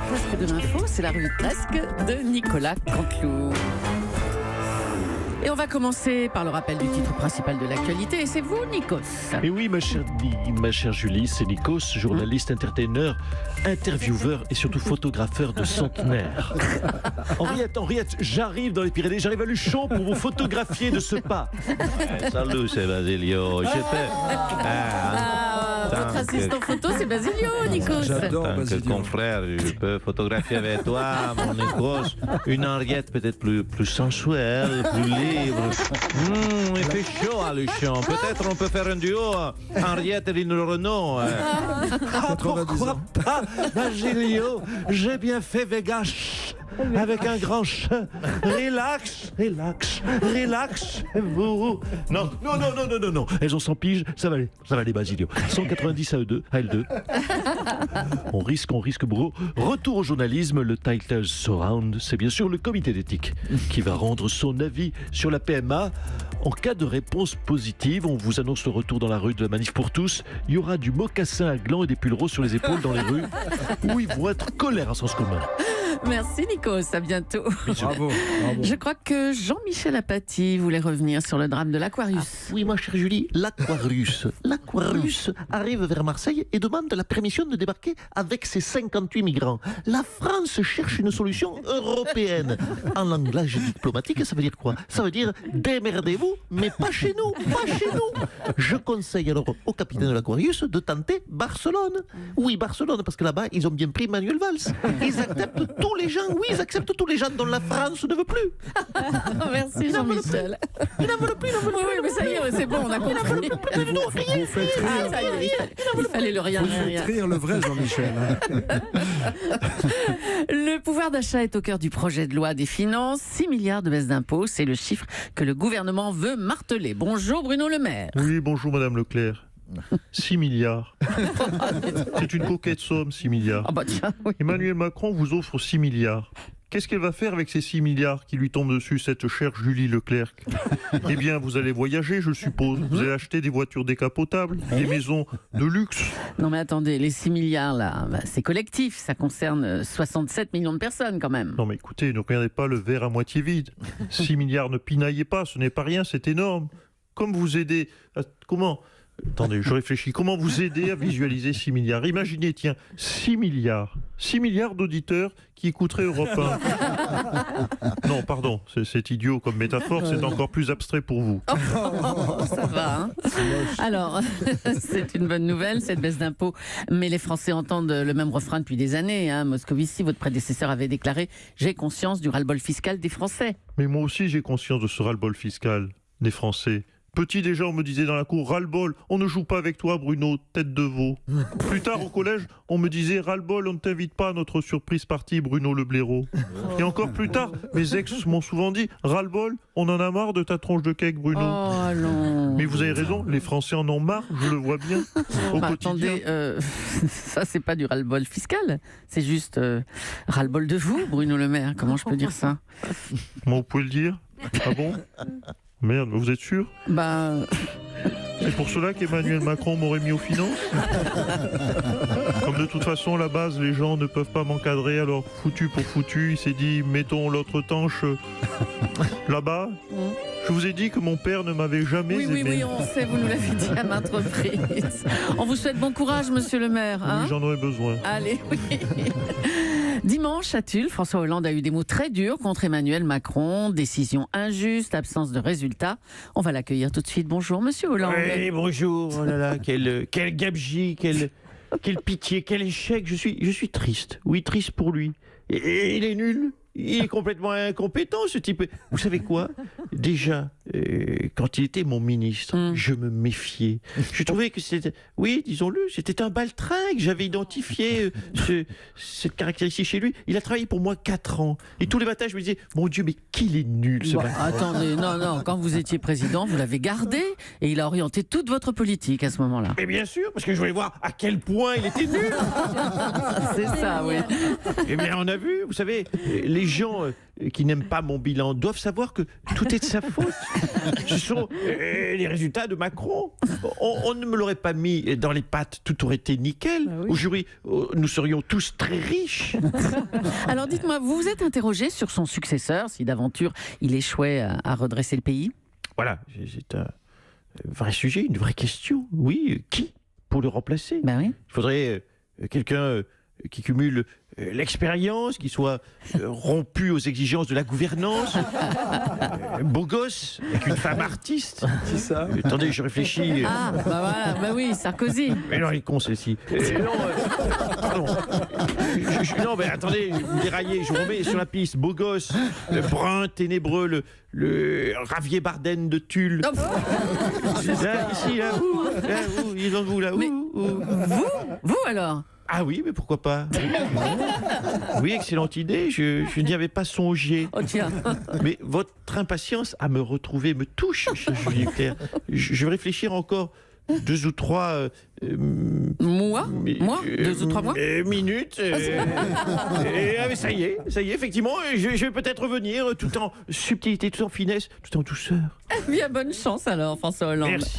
Presque de l'info, c'est la revue de Presque de Nicolas Canteloup. Et on va commencer par le rappel du titre principal de l'actualité. Et c'est vous, Nikos. Et oui, ma chère Julie, c'est Nikos, journaliste, entertainer, intervieweur et surtout photographeur de centenaire. Henriette, j'arrive dans les Pyrénées, j'arrive à Luchon pour vous photographier de ce pas. Salut, c'est Basilio. Votre assistant photo, c'est Basilio, Nikos. J'adore En tant que Basilio. confrère, je peux photographier avec toi, mon Nikos, une Henriette peut-être plus sensuelle, plus libre. Il fait chaud à Luchon. Peut-être on peut faire un duo, Henriette et Lino Renault. 90 ans. Pas, Basilio, j'ai bien fait Vegas. Avec un grand chat. Relax. Vous. Non. Elles ont 100 piges, ça va aller, Basilio. 190 à L2. On risque, Bro. Retour au journalisme, le Title Surround, c'est bien sûr le comité d'éthique qui va rendre son avis sur la PMA. En cas de réponse positive, on vous annonce le retour dans la rue de la Manif pour tous. Il y aura du mocassin à gland et des pulls roses sur les épaules dans les rues où ils vont être colère en sens commun. Merci, Nikos. À bientôt. Bravo. Je crois que Jean-Michel Apathy voulait revenir sur le drame de l'Aquarius. Oui, ma chère Julie, l'Aquarius arrive vers Marseille et demande la permission de débarquer avec ses 58 migrants. La France cherche une solution européenne. En langage diplomatique, ça veut dire quoi? Ça veut dire démerdez-vous, mais pas chez nous, Je conseille alors au capitaine de l'Aquarius de tenter Barcelone. Oui, Barcelone, parce que là-bas, ils ont bien pris Manuel Valls. Ils acceptent tous les gens, dont la France ne veut plus. Merci, Jean-Michel. Il n'en veut plus. Oui, mais ça y est, c'est bon, on a compris. Vous faites rire, Ça y est, il fallait le rien. vous faites rire le vrai Jean-Michel. Le pouvoir d'achat est au cœur du projet de loi des finances. 6 milliards de baisse d'impôts, c'est le chiffre que le gouvernement veut marteler. Bonjour Bruno Le Maire. Oui, bonjour Madame Leclerc. 6 milliards. C'est une coquette somme, 6 milliards. Ah bah tiens, oui. Emmanuel Macron vous offre 6 milliards. Qu'est-ce qu'elle va faire avec ces 6 milliards qui lui tombent dessus, cette chère Julie Leclerc? Eh bien, vous allez voyager, je suppose. Vous allez acheter des voitures décapotables, des maisons de luxe. Non mais attendez, les 6 milliards là, c'est collectif, ça concerne 67 millions de personnes quand même. Non mais écoutez, ne regardez pas le verre à moitié vide. 6 milliards, ne pinaillez pas, ce n'est pas rien, c'est énorme. Comme vous aider... Comment... Attendez, je réfléchis. Comment vous aider à visualiser 6 milliards? Imaginez, tiens, 6 milliards. 6 milliards d'auditeurs qui écouteraient Europe 1. Non, pardon, c'est idiot comme métaphore, c'est encore plus abstrait pour vous. Ça va, hein. Alors, c'est une bonne nouvelle, cette baisse d'impôts. Mais les Français entendent le même refrain depuis des années. Hein. Moscovici, votre prédécesseur, avait déclaré « J'ai conscience du ras-le-bol fiscal des Français ». Mais moi aussi, j'ai conscience de ce ras-le-bol fiscal des Français. Petit déjà, on me disait dans la cour, ras-le-bol, on ne joue pas avec toi Bruno, tête de veau. Plus tard au collège, on me disait, ras-le-bol, on ne t'invite pas à notre surprise party Bruno le blaireau. Et encore plus tard, mes ex m'ont souvent dit, ras-le-bol, on en a marre de ta tronche de cake Bruno. Oh non. Mais vous avez raison, les Français en ont marre, je le vois bien, au quotidien. Attendez, ça c'est pas du ras-le-bol fiscal, c'est juste ras-le-bol de vous, Bruno Le Maire, comment je peux dire ça? Comment vous pouvez le dire? Ah bon? Merde, vous êtes sûr? Bah... C'est pour cela qu'Emmanuel Macron m'aurait mis aux finances. Comme de toute façon, à la base, les gens ne peuvent pas m'encadrer, alors foutu pour foutu, il s'est dit, mettons l'autre tanche là-bas. Je vous ai dit que mon père ne m'avait jamais aimé. Oui, on sait, vous nous l'avez dit à maintes reprises. On vous souhaite bon courage, monsieur le maire. Hein? Oui, j'en aurais besoin. Allez, oui. Dimanche, à Tulle, François Hollande a eu des mots très durs contre Emmanuel Macron. Décision injuste, absence de résultats. On va l'accueillir tout de suite. Bonjour, monsieur Hollande. Oui, bonjour. Oh là là, quel gabegie, quelle pitié, quel échec. Je suis triste. Oui, triste pour lui. Et il est nul. Il est complètement incompétent, ce type. Vous savez quoi? Déjà, quand il était mon ministre, je me méfiais. Je trouvais que c'était... Oui, disons-le, c'était un baltringue. J'avais identifié cette caractéristique chez lui. Il a travaillé pour moi 4 ans. Et tous les matins, je me disais, mon Dieu, mais qu'il est nul, ce baltringue. Attendez, non. Quand vous étiez président, vous l'avez gardé et il a orienté toute votre politique à ce moment-là. Mais bien sûr, parce que je voulais voir à quel point il était nul. C'est ça, oui. Mais on a vu, vous savez, les gens qui n'aiment pas mon bilan doivent savoir que tout est de sa faute. Ce sont les résultats de Macron. On ne me l'aurait pas mis dans les pattes, tout aurait été nickel. Ah oui. Aujourd'hui, nous serions tous très riches. Alors dites-moi, vous vous êtes interrogé sur son successeur, si d'aventure il échouait à redresser le pays? Voilà, c'est un vrai sujet, une vraie question. Oui, qui pour le remplacer? Ben oui. Il faudrait quelqu'un qui cumule l'expérience, qui soit rompu aux exigences de la gouvernance, beau gosse, avec une femme artiste. C'est ça. Attendez, je réfléchis. Ah, bah voilà, bah oui, Sarkozy. Mais non, il est con, celle-ci. Pardon. Non, mais attendez, vous déraillez, je vous remets sur la piste. Beau gosse, brun, ténébreux, le Javier Bardem de Tulle. Non, Là, ici, là, il est dans vous, là. Mais- ouh. vous alors? Ah oui, mais pourquoi pas? Oui, excellente idée, je n'y avais pas songé. Oh tiens. Mais votre impatience à me retrouver me touche, cher Julie Leclerc. Je vais réfléchir encore 2 ou 3 Moi 2 ou 3 mois? minutes. Mais ça y est, effectivement, je vais peut-être revenir tout en subtilité, tout en finesse, tout en douceur. Bien, bonne chance alors, François Hollande. Merci.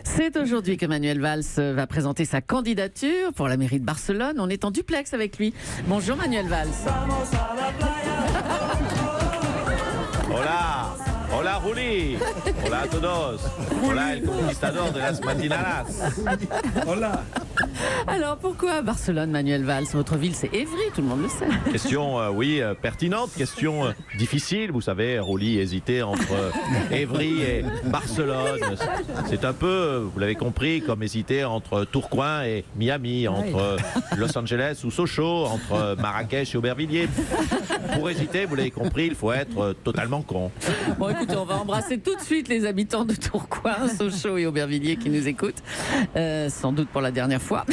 C'est aujourd'hui que Manuel Valls va présenter sa candidature pour la mairie de Barcelone. On est en duplex avec lui. Bonjour Manuel Valls. Hola, hola Juli, hola a todos, hola el conquistador de las matinadas. Hola. Alors pourquoi Barcelone, Manuel Valls? Votre ville c'est Évry, tout le monde le sait. Question, pertinente, question difficile. Vous savez, Roli hésitait entre Évry et Barcelone. C'est un peu, vous l'avez compris, comme hésiter entre Tourcoing et Miami, entre Los Angeles ou Sochaux, entre Marrakech et Aubervilliers. Pour hésiter, vous l'avez compris, il faut être totalement con. Bon écoutez, on va embrasser tout de suite les habitants de Tourcoing, Sochaux et Aubervilliers qui nous écoutent. Sans doute pour la dernière fois.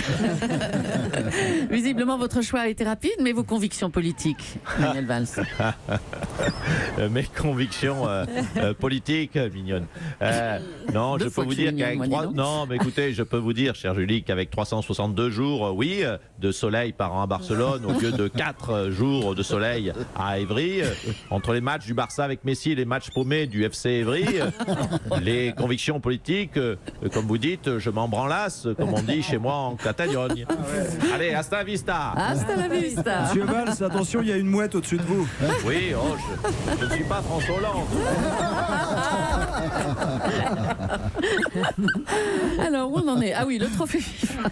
Visiblement, votre choix a été rapide, mais vos convictions politiques, Manuel Valls? Mes convictions politiques, mignonne. Non, Deux je fois peux vous que je suis dire mignonne, qu'avec moi, dis donc. non, mais écoutez, je peux vous dire, cher Julie, qu'avec 362 jours, oui, de soleil par an à Barcelone, au lieu de 4 jours de soleil à Évry, entre les matchs du Barça avec Messi et les matchs paumés du FC Évry, les convictions politiques, comme vous dites, je m'en branlasse, comme on dit chez moi en Catalogne. Allez, hasta la vista. Hasta la vista. Monsieur Valls, attention, il y a une mouette au-dessus de vous. Oui, oh, je ne suis pas François Hollande. Alors, où on en est? Ah oui, le trophée FIFA.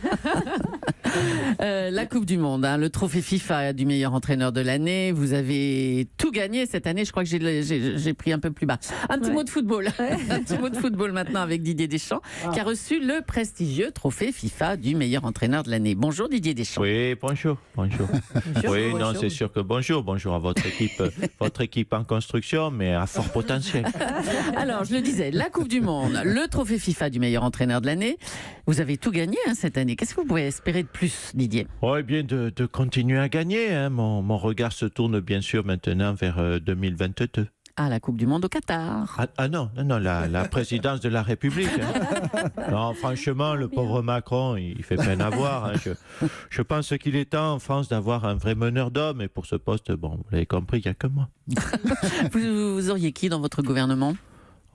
La Coupe du Monde, hein, le trophée FIFA du meilleur entraîneur de l'année. Vous avez tout gagné cette année. Je crois que j'ai pris un peu plus bas. Un petit mot de football. Un petit mot de football maintenant avec Didier Deschamps, qui a reçu le prestigieux trophée FIFA du meilleur entraîneur de l'année. Bonjour Didier Deschamps. Oui, bonjour. Oui, non, c'est sûr que bonjour à votre équipe en construction, mais à fort potentiel. Alors, je le disais, la Coupe du Monde, le trophée FIFA du meilleur entraîneur de l'année. Vous avez tout gagné cette année. Qu'est-ce que vous pouvez espérer de plus, Didier? Oui, bien de continuer à gagner. Hein. Mon regard se tourne bien sûr maintenant vers 2022. Ah, la Coupe du Monde au Qatar. Non, la présidence de la République. Hein. Non, franchement, le pauvre Macron, il fait peine à voir. Hein. Je pense qu'il est temps en France d'avoir un vrai meneur d'hommes. Et pour ce poste, bon, vous l'avez compris, il n'y a que moi. Vous auriez qui dans votre gouvernement?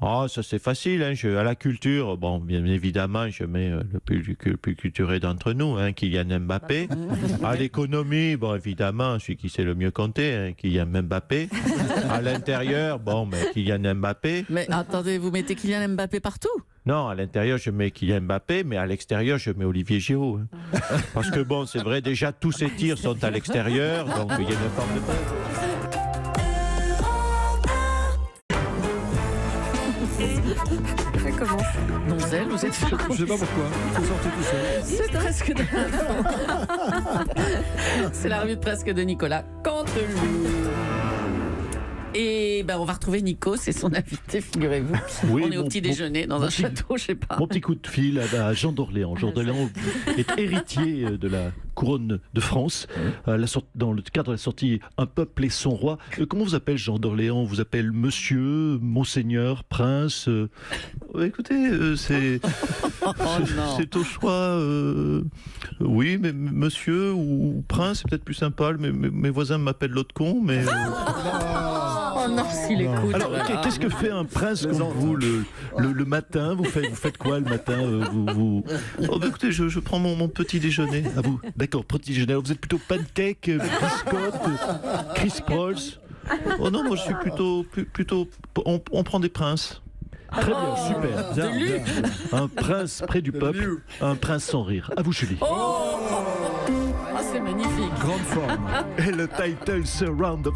Oh, ça c'est facile, hein. À la culture, bon, bien évidemment, je mets le plus culturé d'entre nous, hein, Kylian Mbappé. À l'économie, bon, évidemment, celui qui sait le mieux compter, hein, Kylian Mbappé. À l'intérieur, bon, mais Kylian Mbappé. Mais attendez, vous mettez Kylian Mbappé partout? Non, à l'intérieur, je mets Kylian Mbappé, mais à l'extérieur, je mets Olivier Giroud. Hein. Parce que bon, c'est vrai, déjà, tous ces tirs sont à l'extérieur, donc il y a une forme de... Ça commence. Donzelle, vous êtes sûr? Je sais pas pourquoi. Il faut sortir tout seul. C'est presque de C'est la revue de presque de Nicolas Canteloup. Et ben on va retrouver Nico, c'est son invité, figurez-vous. Oui, on est au petit déjeuner dans un château, je sais pas. Mon petit coup de fil à Jean d'Orléans. Jean d'Orléans est héritier de la couronne de France, dans le cadre de la sortie Un peuple et son roi. Comment vous appelle Jean d'Orléans? On vous appelle monsieur, monseigneur, prince Écoutez, c'est c'est au choix. Oui, mais monsieur ou prince, c'est peut-être plus sympa. Mes voisins m'appellent l'autre con, mais... Oh non, s'il écoute. Alors, qu'est-ce que fait un prince comme vous le matin? Vous faites quoi le matin Oh, bah, écoutez, je prends mon petit déjeuner. À vous. D'accord, petit déjeuner. Alors, vous êtes plutôt pancake, biscotte, Chris Prolls? Oh non, moi je suis plutôt on prend des princes. Très bien, super. Bien, bien, bien. Un prince près du peuple, un prince sans rire. À vous, Julie. C'est magnifique. Grande forme. Et le title Surround of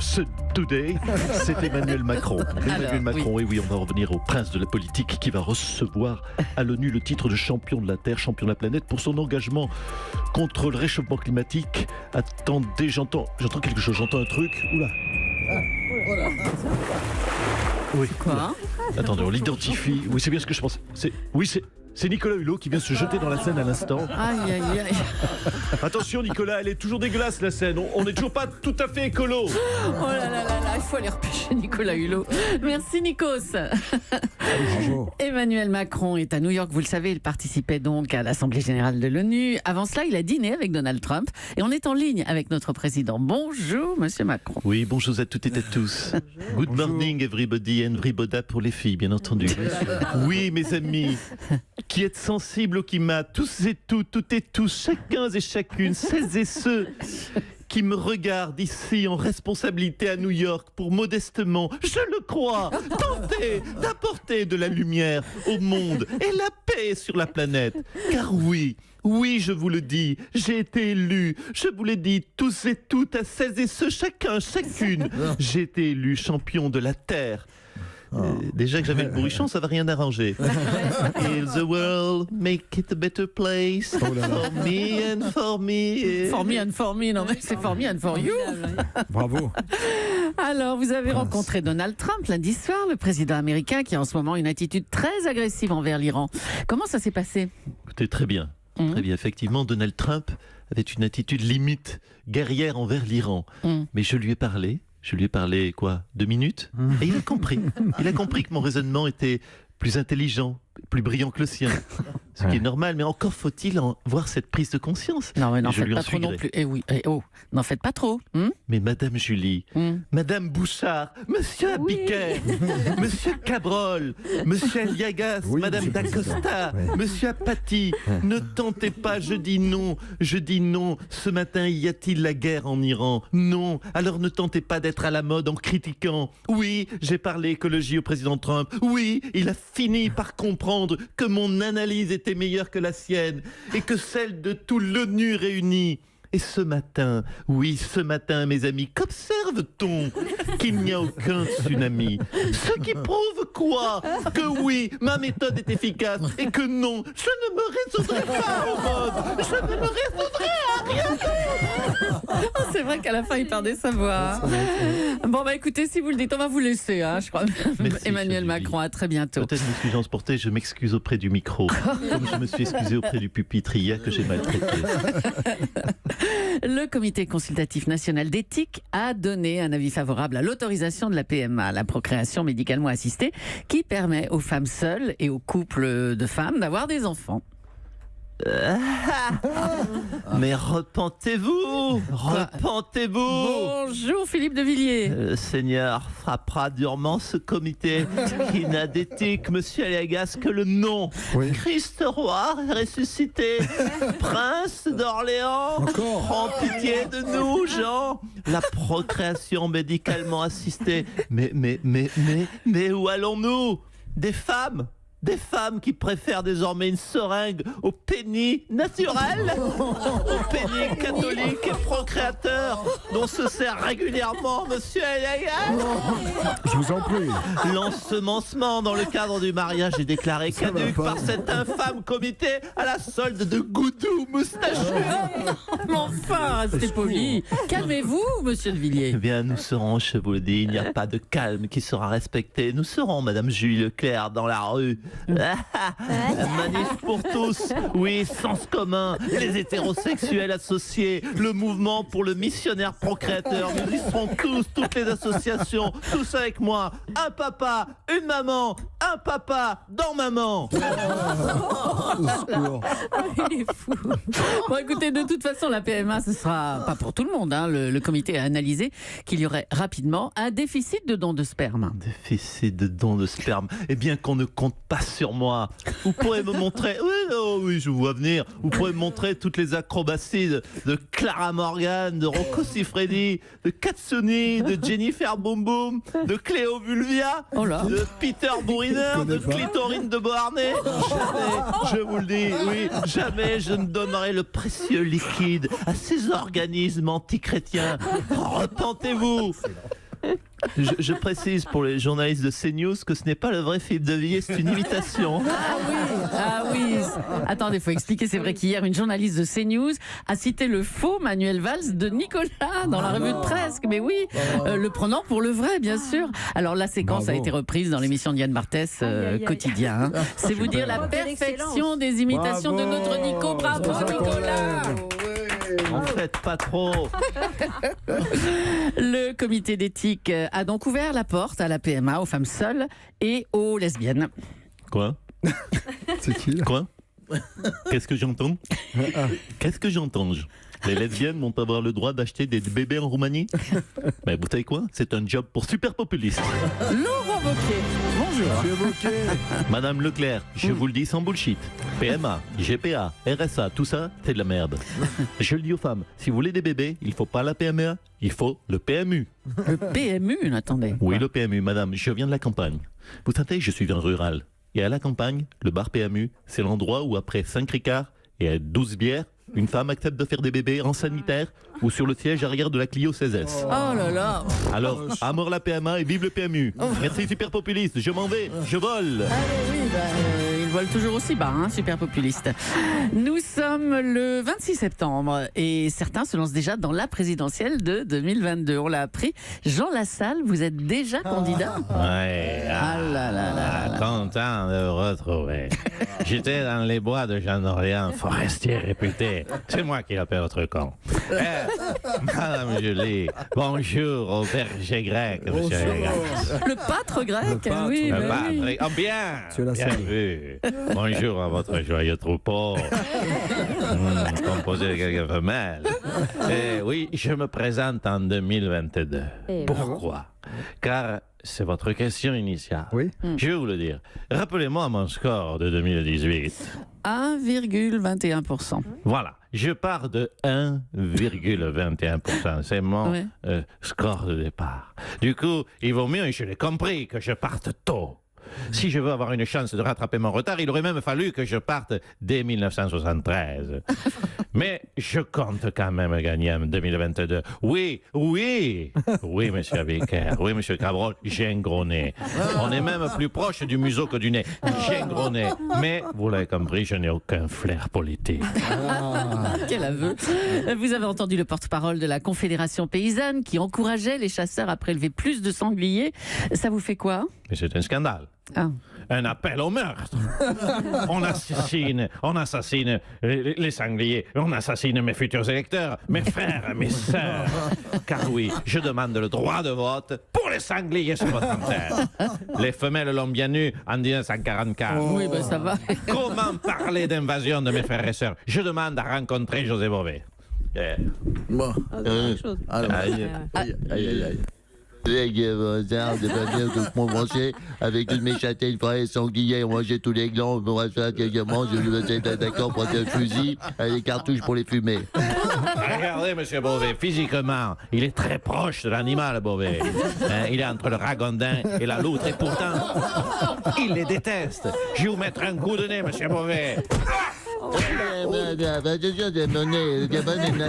Today, c'est Emmanuel Macron. Emmanuel Macron, et oui, on va revenir au prince de la politique qui va recevoir à l'ONU le titre de champion de la Terre, champion de la planète pour son engagement contre le réchauffement climatique. Attendez, j'entends quelque chose, j'entends un truc. Oula. Oui. Quoi? Attendez, on l'identifie. Oui, c'est bien ce que je pense. C'est Nicolas Hulot qui vient se jeter dans la Seine à l'instant. Aïe, aïe, aïe. Attention Nicolas, elle est toujours dégueulasse la Seine. On n'est toujours pas tout à fait écolo. Oh là là là là, il faut aller repêcher Nicolas Hulot. Merci Nikos. Bravo. Emmanuel Macron est à New York, vous le savez, il participait donc à l'Assemblée Générale de l'ONU. Avant cela, il a dîné avec Donald Trump et on est en ligne avec notre président. Bonjour Monsieur Macron. Oui, bonjour à toutes et à tous. Good morning everybody and everybody pour les filles, bien entendu. Oui, mes amis, qui êtes sensibles au climat, tous et toutes et tous, chacun et chacune, celles et ceux qui me regardent ici en responsabilité à New York pour modestement, je le crois, tenter d'apporter de la lumière au monde et la paix sur la planète. Car oui, je vous le dis, j'ai été élu, je vous l'ai dit, tous et toutes, à celles et ceux, chacun, chacune, j'ai été élu champion de la Terre. Déjà que j'avais le bourrichon, ça va rien arranger. Heal the world, make it a better place. For me and for me. For me and for me, non mais c'est for me and for you. Bravo. Alors, vous avez rencontré Donald Trump lundi soir, le président américain qui a en ce moment une attitude très agressive envers l'Iran. Comment ça s'est passé? Écoutez, très bien. Très bien. Effectivement, Donald Trump avait une attitude limite guerrière envers l'Iran. Mais je lui ai parlé. Je lui ai parlé, 2 minutes? Et il a compris. Il a compris que mon raisonnement était plus intelligent, plus brillant que le sien. Ce qui est normal, mais encore faut-il en voir cette prise de conscience. Non, mais n'en faites pas trop non plus. Eh oui, n'en faites pas trop. Mais Madame Julie, Madame Bouchard, Monsieur Abiquet, Monsieur Cabrol, Monsieur Aliagas, Madame Dacosta, Monsieur Apathy, ne tentez pas, je dis non. Ce matin, y a-t-il la guerre en Iran? Non. Alors ne tentez pas d'être à la mode en critiquant. Oui, j'ai parlé écologie au président Trump. Oui, il a fini par comprendre que mon analyse était meilleure que la sienne et que celle de tout l'ONU réuni. Et ce matin, mes amis, qu'observe-t-on? Qu'il n'y a aucun tsunami. Ce qui prouve quoi? Que oui, ma méthode est efficace et que non, je ne me résoudrai pas au mode. Je ne me résoudrai à rien. C'est vrai qu'à la fin, il perdait sa voix. Bon, bah écoutez, si vous le dites, on va vous laisser, je crois. Merci, Emmanuel Macron, à très bientôt. Peut-être m'excusant porté, je m'excuse auprès du micro, comme je me suis excusé auprès du pupitre hier que j'ai maltraité. Le Comité consultatif national d'éthique a donné un avis favorable à l'autorisation de la PMA, la procréation médicalement assistée, qui permet aux femmes seules et aux couples de femmes d'avoir des enfants. Mais repentez-vous! Bonjour Philippe de Villiers. Le Seigneur frappera durement ce comité qui n'a d'éthique, Monsieur Aliagas, que le nom. Oui. Christ roi ressuscité, prince d'Orléans, Encore. prends pitié de nous, Jean. La procréation médicalement assistée. Mais où allons-nous? Des femmes qui préfèrent désormais une seringue au pénis naturel, au pénis catholique et procréateur dont se sert régulièrement Monsieur Aliagas. Je vous en prie. L'ensemencement dans le cadre du mariage est déclaré caduc par cet infâme comité à la solde de goudou moustachus. Mais enfin, restez poli. Calmez-vous, Monsieur de Villiers. Eh bien, nous serons, je vous le dis, il n'y a pas de calme qui sera respecté. Nous serons, Madame Julie Leclerc, dans la rue, Manif pour tous, oui, sens commun, les hétérosexuels associés, le mouvement pour le missionnaire procréateur, nous y serons tous, toutes les associations, tous avec moi, un papa, une maman, un papa dans maman. Au secours. Il est fou. Bon, écoutez, de toute façon, la PMA, ce sera pas pour tout le monde. Hein. Le comité a analysé qu'il y aurait rapidement un déficit de dons de sperme. Déficit de dons de sperme. Eh bien qu'on ne compte pas sur moi. Vous pourrez me montrer. Oui, je vous vois venir. Vous pourrez me montrer toutes les acrobaties de Clara Morgan, de Rocco Siffredi, de Katsuni, de Jennifer Boom Boom, de Cléo Vulvia, Oh là. de Peter Bourriner, de Clitorine de Beauharnais. Jamais, je vous le dis, oui, jamais je ne donnerai le précieux liquide à ces organismes antichrétiens. Repentez-vous. Je précise pour les journalistes de CNews que ce n'est pas le vrai Philippe de Villiers, c'est une imitation. Ah oui. Attendez, il faut expliquer. C'est vrai qu'hier, une journaliste de CNews a cité le faux Manuel Valls de Nicolas dans la revue de presse. Mais oui, le prenant pour le vrai, bien sûr. Alors la séquence a été reprise dans l'émission de Yann Barthès, Quotidien. Hein. C'est vous dire la perfection des imitations de notre Nico. Bravo Nicolas. En fait, pas trop. Le comité d'éthique a donc ouvert la porte à la PMA aux femmes seules et aux lesbiennes. Quoi? C'est qui là? Quoi? Qu'est-ce que j'entends? Qu'est-ce que j'entends? Les lesbiennes vont avoir le droit d'acheter des bébés en Roumanie? Mais vous savez quoi? C'est un job pour super populistes. Laurent Wauquiez, bonjour. Je suis évoqué. Madame Leclerc, je vous le dis sans bullshit. PMA, GPA, RSA, tout ça, c'est de la merde. Je le dis aux femmes, si vous voulez des bébés, il faut pas la PMA, il faut le PMU. Le PMU, attendez. Oui, le PMU, madame, je viens de la campagne. Vous savez, je suis un rural. Et à la campagne, le bar PMU, c'est l'endroit où après 5 ricards et 12 bières, une femme accepte de faire des bébés en sanitaire ou sur le siège arrière de la Clio 16S. Oh là là. Alors, à mort la PMA et vive le PMU. Merci super populiste, je m'en vais, je vole. Allez, oui, ils volent toujours aussi bas, hein, super populiste. Nous sommes le 26 septembre et certains se lancent déjà dans la présidentielle de 2022. On l'a appris. Jean Lassalle, vous êtes déjà candidat? Ouais, Ah là là là. content de vous retrouver. J'étais dans les bois de Jean d'Orléans, forestier réputé. C'est moi qui appelle votre con. Madame Julie, bonjour au berger grec, monsieur Légas. Le pâtre grec, Le pâtre, oui. le bah oui. Oh, bien, Monsieur bien Lassalle. vu. Bonjour à votre joyeux troupeau, composé de quelques femelles. Et oui, je me présente en 2022. Pourquoi? Car c'est votre question initiale. Oui. Je vais vous le dire. Rappelez-moi mon score de 2018. 1,21%. Voilà, je pars de 1,21%. C'est mon Ouais. score de départ. Du coup, il vaut mieux, et je l'ai compris, que je parte tôt. Si je veux avoir une chance de rattraper mon retard, il aurait même fallu que je parte dès 1973. Mais je compte quand même gagner en 2022. Oui, monsieur Vicaire, oui, monsieur Cabrol, j'ai un gros nez. On est même plus proche du museau que du nez. J'ai un gros nez. Mais, vous l'avez compris, je n'ai aucun flair politique. Quel aveu. Vous avez entendu le porte-parole de la Confédération paysanne qui encourageait les chasseurs à prélever plus de sangliers. Ça vous fait quoi? Mais c'est un scandale. Ah. Un appel au meurtre. On assassine les sangliers. On assassine mes futurs électeurs, mes frères, mes sœurs. Car oui, je demande le droit de vote pour les sangliers sur votre antenne. Les femelles l'ont bien eu en 1944. Oui, ben ça va. Comment parler d'invasion de mes frères et sœurs? Je demande à rencontrer José Bové. Bon. Alors, Aïe. aïe. De venir de commencer avec une méchatelle fraîche, sanglier, manger tous les glands, me rassurer quelquement, je vais être d'accord pour un fusil, les cartouches pour les fumer. Regardez, monsieur Beauvais, physiquement, il est très proche de l'animal, Beauvais. Hein, il est entre le ragondin et la loutre, et pourtant, il les déteste. Je vais vous mettre un coup de nez, monsieur Beauvais. Attention, c'est mon nez, le bonnet de la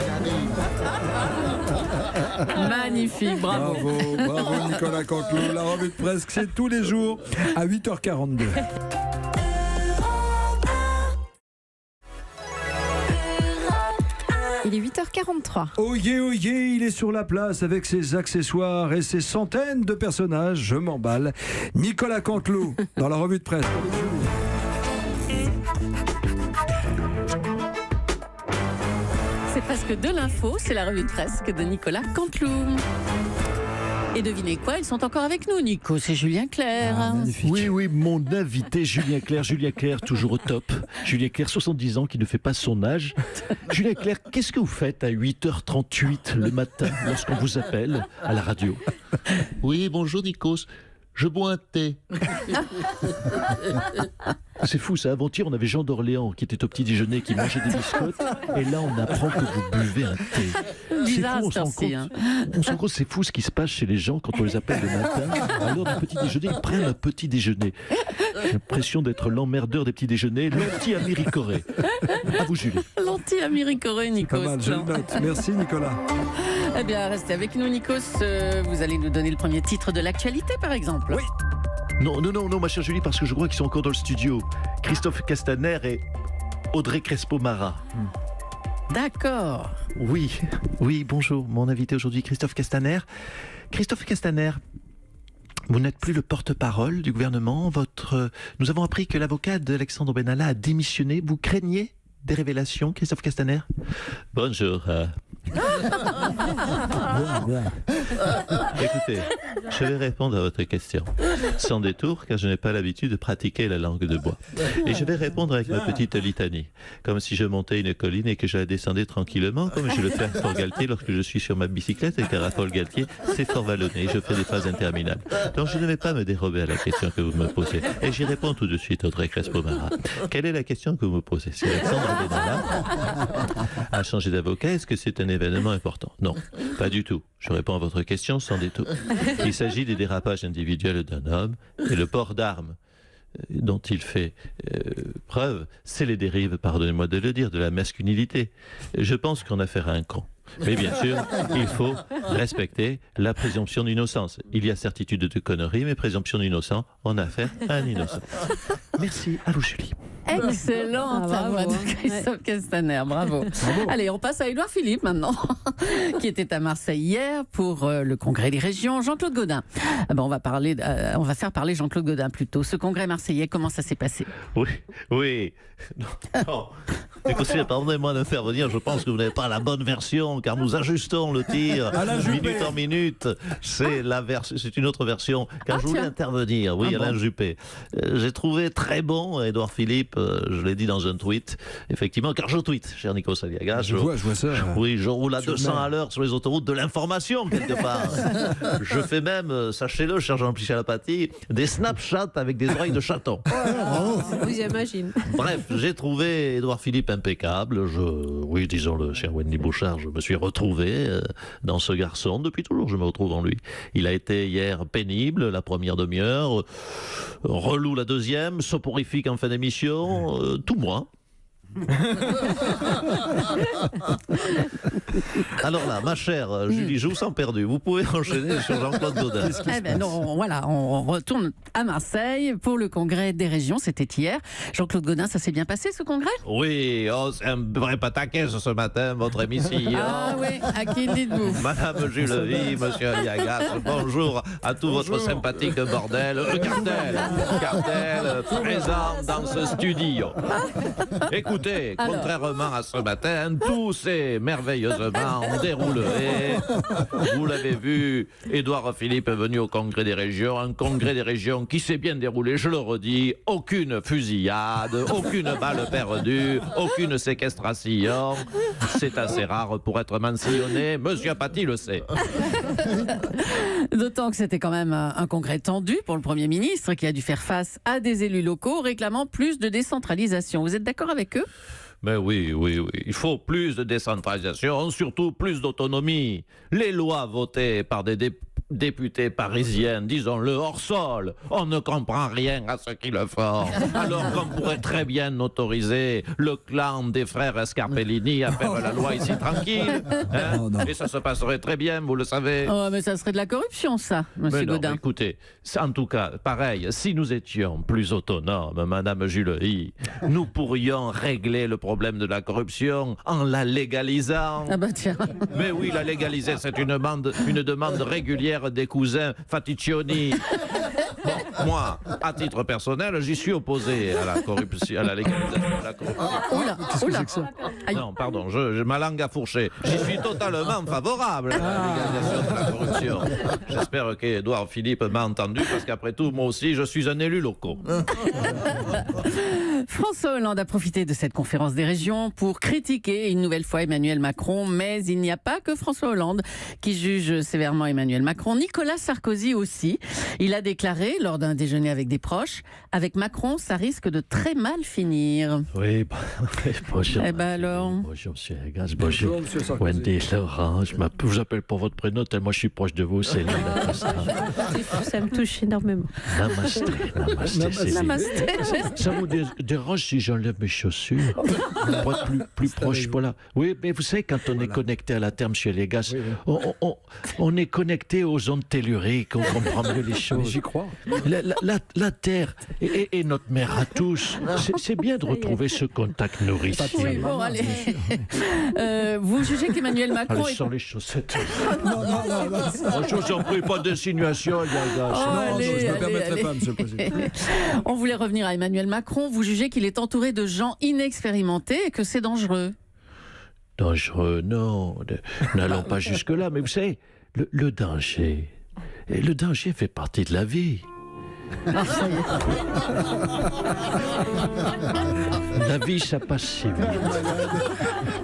Magnifique, bravo. Bravo Nicolas Canteloup. La revue de presse, c'est tous les jours à 8h42. Il est 8h43. Oyez, il est sur la place avec ses accessoires et ses centaines de personnages. Je m'emballe. Nicolas Canteloup dans la revue de presse. presque de l'info, c'est la revue de presse de Nicolas Canteloup. Et devinez quoi, ils sont encore avec nous, Nico, c'est Julien Clerc. Magnifique. Oui, mon invité, Julien Clerc, toujours au top. Julien Clerc, 70 ans, qui ne fait pas son âge. Julien Clerc, qu'est-ce que vous faites à 8h38 le matin lorsqu'on vous appelle à la radio? Oui, bonjour Nikos. Je bois un thé. C'est fou ça, avant-hier on avait Jean d'Orléans qui était au petit déjeuner, qui mangeait des biscottes, et là on apprend que vous buvez un thé. Bizarre, on se rend cette compte, on se rend compte, c'est fou ce qui se passe chez les gens quand on les appelle le matin. À l'heure du petit déjeuner, ils prennent un petit déjeuner. J'ai l'impression d'être l'emmerdeur des petits déjeuners, l'anti-américoré. À vous Julie. L'anti-américoré, Nikos. Pas mal, je le note. Merci Nicolas. Eh bien, restez avec nous, Nikos. Vous allez nous donner le premier titre de l'actualité, par exemple. Oui. Non, ma chère Julie, parce que je crois qu'ils sont encore dans le studio. Christophe Castaner et Audrey Crespo-Mara. D'accord. Oui, bonjour. Mon invité aujourd'hui, Christophe Castaner. Christophe Castaner, vous n'êtes plus le porte-parole du gouvernement. Nous avons appris que l'avocat d'Alexandre Benalla a démissionné. Vous craignez des révélations, Christophe Castaner? Bonjour. Écoutez, je vais répondre à votre question sans détour, car je n'ai pas l'habitude de pratiquer la langue de bois. Et je vais répondre avec ma petite litanie, comme si je montais une colline et que je la descendais tranquillement, comme je le fais à Paul Galtier lorsque je suis sur ma bicyclette, car à Paul Galtier, c'est fort vallonné et je fais des phrases interminables. Donc je ne vais pas me dérober à la question que vous me posez. Et j'y réponds tout de suite, Audrey Crespo-Mara. Quelle est la question que vous me posez? Si Alexandre Benalla a changé d'avocat, est-ce que c'est un événement important? Non, pas du tout. Je réponds à votre question sans détour. Il s'agit des dérapages individuels d'un homme et le port d'armes dont il fait preuve, c'est les dérives, pardonnez-moi de le dire, de la masculinité. Je pense qu'on a affaire à un con. Mais bien sûr, il faut respecter la présomption d'innocence. Il y a certitude de conneries, mais présomption d'innocence, on a affaire à un innocent. Merci, à vous Julie. Excellente la voix de Christophe Castaner, bravo. Allez, on passe à Édouard Philippe maintenant, qui était à Marseille hier pour le congrès des régions. Jean-Claude Gaudin. On va faire parler Jean-Claude Gaudin plutôt. Ce congrès marseillais, comment ça s'est passé? Oui. Non. Écoutez, pardonnez-moi de faire venir, je pense que vous n'avez pas la bonne version, car nous ajustons le tir minute en minute. C'est une autre version, car je voulais intervenir. Oui, Alain Juppé. J'ai trouvé très bon, Édouard Philippe, je l'ai dit dans un tweet, effectivement, car je tweete, cher Nico Saliaga. Je vois ça. Oui, je roule à 200 à l'heure sur les autoroutes de l'information, quelque part. Je fais même, sachez-le, cher Jean-Michel Apathy, des Snapchats avec des oreilles de chaton. Vous imaginez. Bref, j'ai trouvé Édouard Philippe impeccable. Oui, disons-le, cher Wendy Bouchard, je me suis retrouvé dans ce garçon. Depuis toujours, je me retrouve en lui. Il a été hier pénible, la première demi-heure, relou la deuxième, soporifique en fin d'émission, tout moi. Alors là, ma chère Julie, je vous sens perdue. Vous pouvez enchaîner sur Jean-Claude Gaudin. On retourne à Marseille pour le congrès des régions. C'était hier. Jean-Claude Gaudin, ça s'est bien passé ce congrès? Oui, c'est un vrai pataquès ce matin, votre émission. Ah oui, à qui dites-vous? Madame Jules, monsieur Aliagas, bonjour à tout votre sympathique bordel. Cartel présent dans ce studio. Écoutez, contrairement à ce matin, tout s'est merveilleusement déroulé. Vous l'avez vu, Édouard Philippe est venu au Congrès des régions, un Congrès des régions qui s'est bien déroulé, je le redis, aucune fusillade, aucune balle perdue, aucune séquestration. C'est assez rare pour être mentionné, monsieur Apathy le sait. D'autant que c'était quand même un congrès tendu pour le Premier ministre qui a dû faire face à des élus locaux réclamant plus de décentralisation. Vous êtes d'accord avec eux? Mais oui. Il faut plus de décentralisation, surtout plus d'autonomie. Les lois votées par des députés parisiens, disons-le, hors sol, on ne comprend rien à ce qu'ils le font. Alors qu'on pourrait très bien autoriser le clan des frères Scarpellini à faire la loi ici tranquille. Et ça se passerait très bien, vous le savez. Oh, mais ça serait de la corruption, ça, monsieur Gaudin. Écoutez, en tout cas, pareil, si nous étions plus autonomes, madame Jules, nous pourrions régler le problème de la corruption en la légalisant. Ah bah tiens. Mais oui, la légaliser, c'est une demande régulière des cousins Faticcioni. Bon, moi, à titre personnel, j'y suis opposé à la corruption, à la légalisation de la corruption. Oula, oula. Aïe. Non, pardon, ma langue a fourché. J'y suis totalement favorable à la légalisation de la corruption. J'espère qu'Édouard Philippe m'a entendu, parce qu'après tout, moi aussi, je suis un élu local. François Hollande a profité de cette conférence des régions pour critiquer une nouvelle fois Emmanuel Macron, mais il n'y a pas que François Hollande qui juge sévèrement Emmanuel Macron. Nicolas Sarkozy aussi. Il a déclaré lors d'un déjeuner avec des proches, avec Macron, ça risque de très mal finir. Oui, bonjour. Eh ben alors. Bonjour, monsieur Hagas. Bonjour, Bonjour, monsieur Sarkozy. Wendy, Laurent. Je vous appelle pour votre prénom, tellement je suis proche de vous. C'est Linda Costa. Ça me touche énormément. Namasté. Namasté. Namasté. Ça vous dérange si j'enlève mes chaussures pour être plus proche? Voilà. Oui, mais vous savez, quand on est connecté à la Terre, monsieur Légas, on est connecté aux ondes telluriques, on comprend mieux les choses. J'y crois. La Terre est notre mère à tous. C'est bien de retrouver ce contact nourricier. Oui, bon, allez. Vous jugez qu'Emmanuel Macron Allez, est... sans les chaussettes. Non. Bonjour, j'en prie, pas d'insinuation, Légas. Oh, Non, allez, je ne me allez, permettrai allez. pas, monsieur le président. On voulait revenir à Emmanuel Macron. Vous jugez qu'il est entouré de gens inexpérimentés et que c'est dangereux. Dangereux, non. N'allons pas jusque-là. Mais vous savez, le danger fait partie de la vie. La vie, ça passe si vite.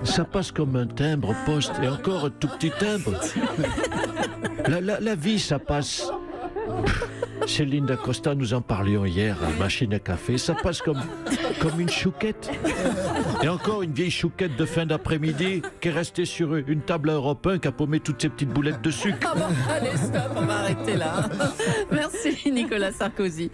Ça passe comme un timbre poste et encore un tout petit timbre. La vie, ça passe. Céline D'Acosta, nous en parlions hier à la machine à café. Ça passe comme une chouquette. Et encore une vieille chouquette de fin d'après-midi qui est restée sur une table à Europe 1 qui a paumé toutes ces petites boulettes de sucre. Ah bon, allez, stop, on va arrêter là. Merci Nicolas Sarkozy.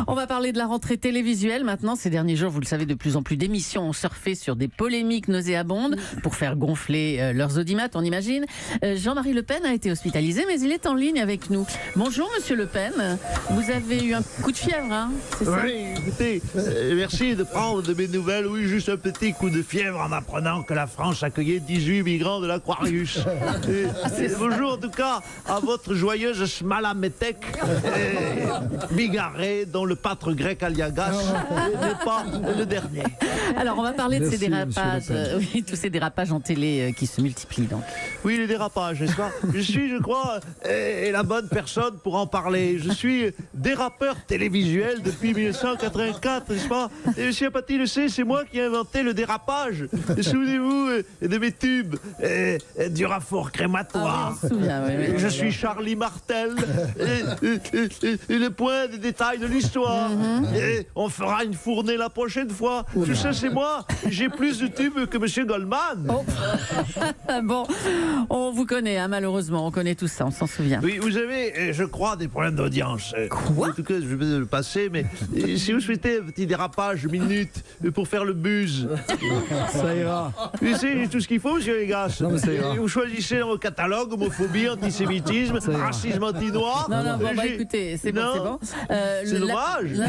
On va parler de la rentrée télévisuelle maintenant. Ces derniers jours, vous le savez, de plus en plus d'émissions ont surfé sur des polémiques nauséabondes pour faire gonfler leurs audimates, on imagine. Jean-Marie Le Pen a été hospitalisé, mais il est en ligne avec nous. Bonjour Monsieur Le Pen. Vous avez eu un coup de fièvre, hein, c'est ça? Oui, écoutez, merci de prendre de mes nouvelles. Oui, juste un petit coup de fièvre en apprenant que la France accueillait 18 migrants de l'Aquarius. Bonjour en tout cas à votre joyeuse Smalametek, bigarrée dont le pâtre grec Aliagas n'est pas le dernier. Alors, on va parler de ces Merci, dérapages. monsieur Le Oui, tous ces dérapages en télé qui se multiplient donc. Oui, les dérapages, n'est-ce pas? Je suis, je crois, la bonne personne pour en parler. Je suis dérapeur télévisuel depuis 1984, n'est-ce pas? Et monsieur Apathy le sait, c'est moi qui ai inventé le dérapage. Souvenez-vous de mes tubes du rafour crématoire. Ah oui, on se souvient, oui. Je suis Charlie Martel. Et le point des détails de l'histoire. Et on fera une fournée la prochaine fois. Tout ça, c'est moi. J'ai plus de tubes que monsieur Goldman. Oh. Bon, on vous connaît, hein, malheureusement, on connaît tout ça, on s'en souvient. Oui, vous avez, je crois, des problèmes d'audience. Quoi? En tout cas, je vais le passer, mais si vous souhaitez un petit dérapage, minute, pour faire le buzz. Ça ira. Vous savez, j'ai tout ce qu'il faut, monsieur Légas. Non, mais ça ira. Vous choisissez dans vos catalogues homophobie, antisémitisme, Ça ira. racisme anti-noir. Non, bon, bah J'ai- écoutez, c'est bon, Non, c'est bon. C'est dommage. Non,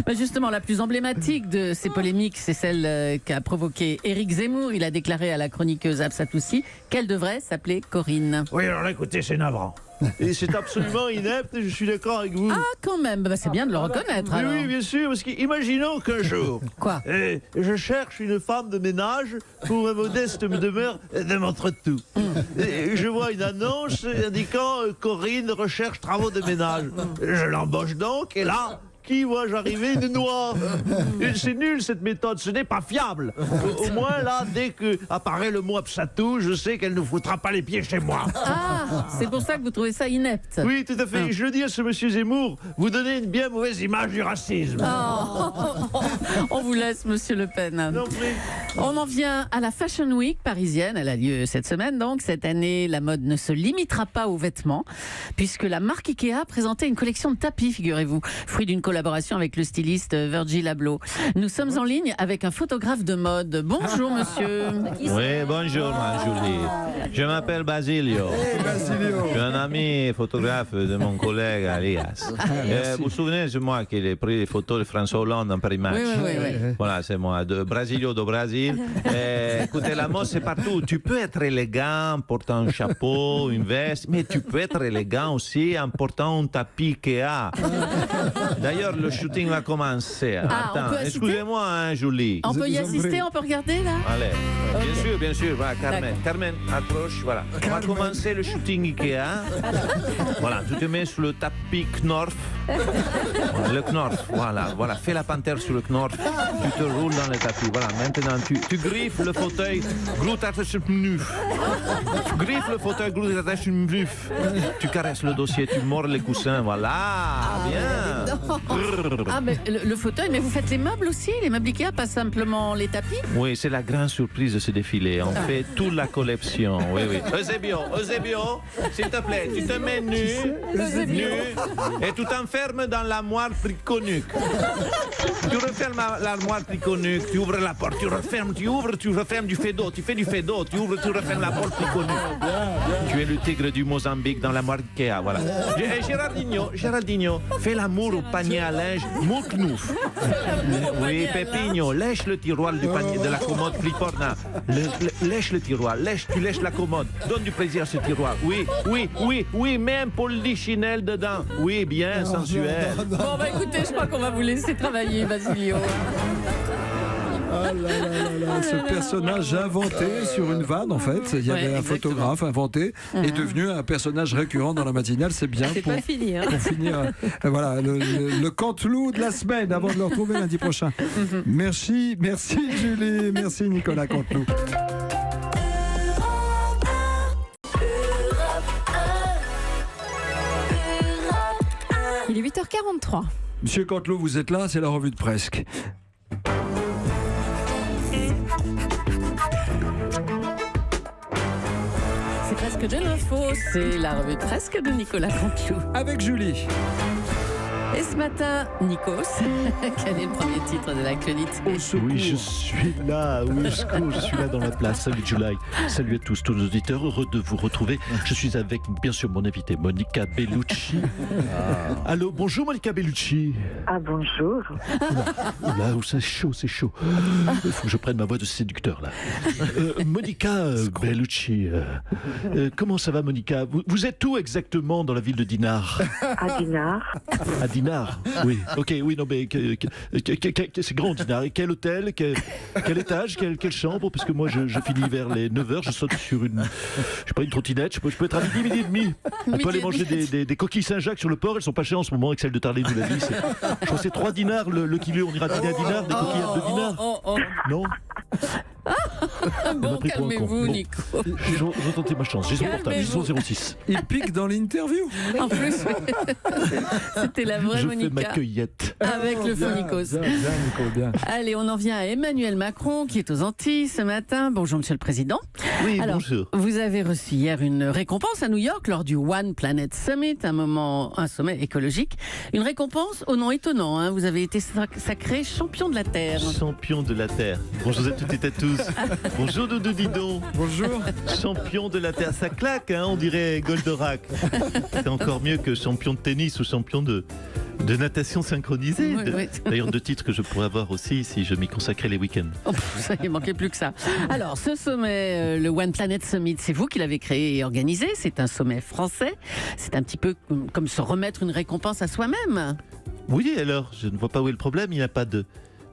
bah, justement, la plus emblématique de ces polémiques, c'est celle qu'a provoquée Éric Zemmour. Il a déclaré à la chroniqueuse Absatoussi qu'elle devrait s'appeler Corinne. Oui, alors là, écoutez, c'est navrant. Et c'est absolument inepte, je suis d'accord avec vous. Ah, quand même, bah, c'est bien de le reconnaître. Oui, alors. oui, bien sûr, parce qu'imaginons qu'un jour, Quoi? je cherche une femme de ménage pour ma modeste demeure de Montretout. Et je vois une annonce indiquant Corinne recherche travaux de ménage. Je l'embauche donc, et là, qui vois-je arriver? Une noire. C'est nul cette méthode, ce n'est pas fiable. Au moins là, dès que apparaît le mot Absatou, je sais qu'elle ne foutra pas les pieds chez moi. Ah, c'est pour ça que vous trouvez ça inepte. Oui, tout à fait. Je le dis à ce monsieur Zemmour, vous donnez une bien mauvaise image du racisme. Oh, on vous laisse, Monsieur Le Pen. Non, mais- On en vient à la Fashion Week parisienne. Elle a lieu cette semaine, donc. Cette année, la mode ne se limitera pas aux vêtements, puisque la marque Ikea a présenté une collection de tapis, figurez-vous, fruit d'une collaboration collaboration avec le styliste Virgil Abloh. Nous sommes en ligne avec un photographe de mode. Bonjour monsieur. Oui, bonjour, ma Julie. Je m'appelle Basilio. Basilio. Je suis un ami photographe de mon collègue Alias. Vous vous souvenez, c'est moi qui ai pris les photos de François Hollande en Paris Match. Oui. Voilà, c'est moi, de Brasilio do Brasil. Écoutez, la mode, c'est partout. Tu peux être élégant en portant un chapeau, une veste, mais tu peux être élégant aussi en portant un tapis Ikea. D'ailleurs, le shooting va commencer. On Attends, peut assister excusez-moi, hein, Julie. On peut y vous en assister, prie. on peut regarder là? Allez, bien sûr, voilà, Carmen. D'accord. Carmen, approche, voilà. On va commencer le shooting Ikea. Voilà, tu te mets sur le tapis Knorf. Voilà, le Knorf, voilà, fais la panthère sur le Knorf. Tu te roules dans le tapis, voilà. Maintenant, tu griffes le fauteuil, griffe le fauteuil, tu caresses le dossier, tu mords les coussins, voilà, bien. Ah, mais le fauteuil, mais vous faites les meubles aussi? Les meubles Ikea, pas simplement les tapis? Oui, c'est la grande surprise de ce défilé. On fait toute la collection. Oui. Eusebio, s'il te plaît, tu te mets nu, et tu t'enfermes dans l'armoire Priconuc. Tu refermes l'armoire Priconuc, tu ouvres la porte, tu refermes, tu refermes du fais-d'eau, tu fais du fais-d'eau, tu ouvres, tu refermes la porte Priconuc. Tu es le tigre du Mozambique dans l'armoire Ikea, voilà. Et Géraldinho, fais l'amour au panier à linge Mouknouf. Oui, Pepino, lèche le tiroir du panier de la commode Fliporna. Lèche le tiroir, tu lèches la commode. Donne du plaisir à ce tiroir. Oui, mets un polichinelle dedans. Oui, bien, sensuel. Bon, bah écoutez, je crois qu'on va vous laisser travailler, Basilio. Ah là, ce personnage inventé sur une vanne, en fait, il y avait un photographe inventé, est devenu un personnage récurrent dans la matinale, c'est bien C'est pas fini. Hein. pour finir voilà, le Canteloup de la semaine avant de le retrouver lundi prochain. Merci Julie, merci Nicolas Canteloup. Il est 8h43. Monsieur Canteloup, vous êtes là, c'est la revue de Presque. C'est presque de l'info, c'est la revue presque de Nicolas Canteloup. Avec Julie. Et ce matin, Nikos, quel est le premier titre de l'actualité? Oui, je suis là, je suis là dans la place. Salut Julie, salut à tous nos auditeurs, heureux de vous retrouver. Je suis avec, bien sûr, mon invité, Monica Bellucci. Allô, bonjour Monica Bellucci. Ah bonjour. Là où c'est chaud. Il faut que je prenne ma voix de séducteur, là. Monica Bellucci, comment ça va Monica? Vous êtes où exactement dans la ville de Dinard? À Dinard. À Dinard, oui. Ok, oui, non, mais c'est grand Dinard. Et quel hôtel, quel étage, quelle chambre? Parce que moi, je finis vers les 9h, je saute sur une trottinette. Je peux être à midi et demi. On peut aller manger des coquilles Saint-Jacques sur le port. Elles sont pas chères en ce moment avec celles de Tarlet, nous l'a dit. Je crois que c'est 3 dinars le kilo. On ira dîner à Dinard, des coquilles de Dinard. Non? Bon, calmez-vous, Bon. Nico. J'ai tenté ma chance. J'ai son portable, j'ai son 06. Il pique dans l'interview. En plus, c'était la vraie Je fais ma Monica cueillette. avec le faux Nikos. Bien, Nico, bien. Allez, on en vient à Emmanuel Macron qui est aux Antilles ce matin. Bonjour Monsieur le Président. Oui, Alors, bonjour. vous avez reçu hier une récompense à New York lors du One Planet Summit, un sommet écologique. Une récompense au nom étonnant. Hein. Vous avez été sacré champion de la Terre. Champion de la Terre. Bonjour à toutes et à tous. Bonjour Doudou Didon. Bonjour. Champion de la Terre. Ça claque, hein, on dirait Goldorak. C'est encore mieux que champion de tennis ou champion de natation synchronisée. Oui. D'ailleurs, 2 titres que je pourrais avoir aussi si je m'y consacrais les week-ends. Oh, ça, il manquait plus que ça. Alors, ce sommet, le One Planet Summit, c'est vous qui l'avez créé et organisé. C'est un sommet français. C'est un petit peu comme se remettre une récompense à soi-même. Oui, alors, je ne vois pas où est le problème. Il n'y a pas de